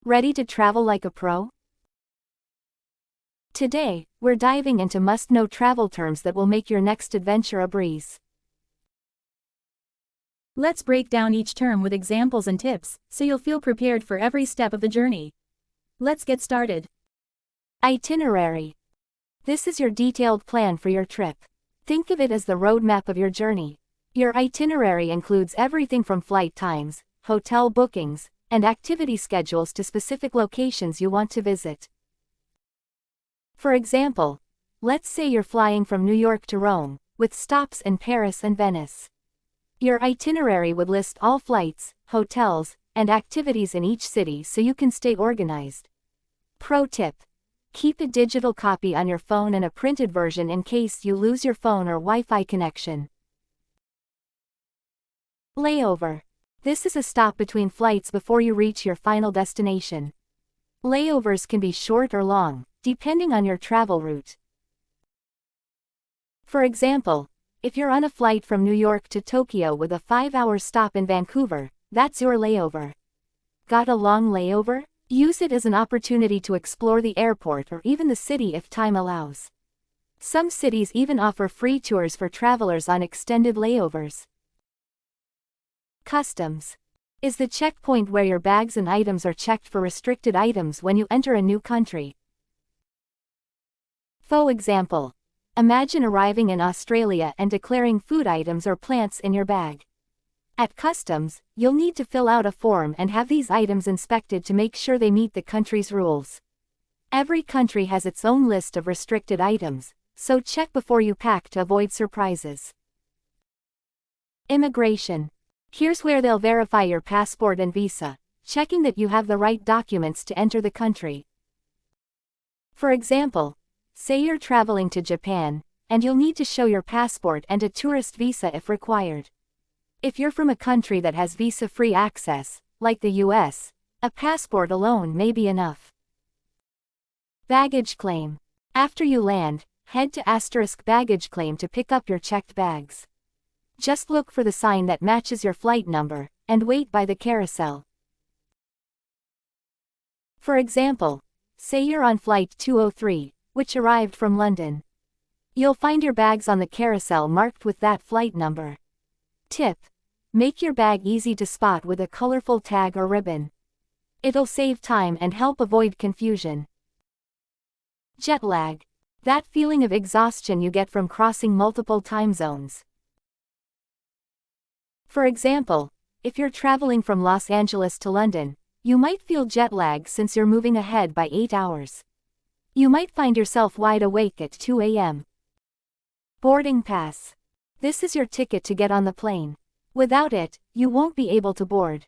Ready to travel like a pro? Today, we're diving into must-know travel terms that will make your next adventure a breeze. Let's break down each term with examples and tips, so you'll feel prepared for every step of the journey. Let's get started. Itinerary. This is your detailed plan for your trip. Think of it as the roadmap of your journey. Your itinerary includes everything from flight times, hotel bookings, and activity schedules to specific locations you want to visit. For example, let's say you're flying from New York to Rome, with stops in Paris and Venice. Your itinerary would list all flights, hotels, and activities in each city so you can stay organized. Pro tip: keep a digital copy on your phone and a printed version in case you lose your phone or Wi-Fi connection. Layover. This is a stop between flights before you reach your final destination. Layovers can be short or long, depending on your travel route. For example, if you're on a flight from New York to Tokyo with a 5-hour stop in Vancouver, that's your layover. Got a long layover? Use it as an opportunity to explore the airport or even the city if time allows. Some cities even offer free tours for travelers on extended layovers. Customs is the checkpoint where your bags and items are checked for restricted items when you enter a new country. For example, imagine arriving in Australia and declaring food items or plants in your bag. At customs, you'll need to fill out a form and have these items inspected to make sure they meet the country's rules. Every country has its own list of restricted items, so check before you pack to avoid surprises. Immigration. Here's where they'll verify your passport and visa, checking that you have the right documents to enter the country. For example, say you're traveling to Japan, and you'll need to show your passport and a tourist visa if required. If you're from a country that has visa-free access, like the US, a passport alone may be enough. Baggage claim. After you land, head to *baggage claim to pick up your checked bags. Just look for the sign that matches your flight number, and wait by the carousel. For example, say you're on flight 203, which arrived from London. You'll find your bags on the carousel marked with that flight number. Tip: make your bag easy to spot with a colorful tag or ribbon. It'll save time and help avoid confusion. Jet lag. That feeling of exhaustion you get from crossing multiple time zones. For example, if you're traveling from Los Angeles to London, you might feel jet lag since you're moving ahead by 8 hours. You might find yourself wide awake at 2 a.m. Boarding pass. This is your ticket to get on the plane. Without it, you won't be able to board.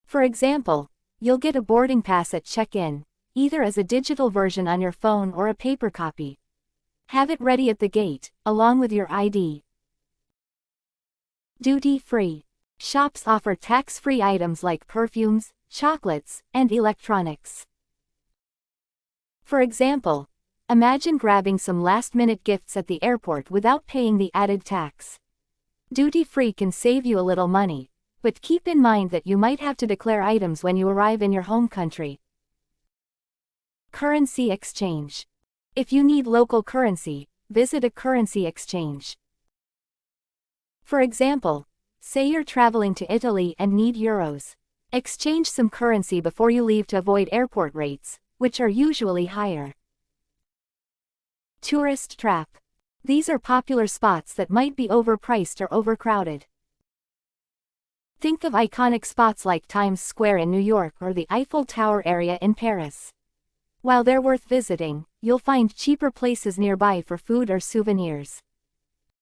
For example, you'll get a boarding pass at check-in, either as a digital version on your phone or a paper copy. Have it ready at the gate, along with your ID. Duty-free. Shops offer tax-free items like perfumes, chocolates, and electronics. For example, imagine grabbing some last-minute gifts at the airport without paying the added tax. Duty-free can save you a little money, but keep in mind that you might have to declare items when you arrive in your home country. Currency exchange. If you need local currency, visit a currency exchange. For example, say you're traveling to Italy and need euros. Exchange some currency before you leave to avoid airport rates, which are usually higher. Tourist trap. These are popular spots that might be overpriced or overcrowded. Think of iconic spots like Times Square in New York or the Eiffel Tower area in Paris. While they're worth visiting, you'll find cheaper places nearby for food or souvenirs.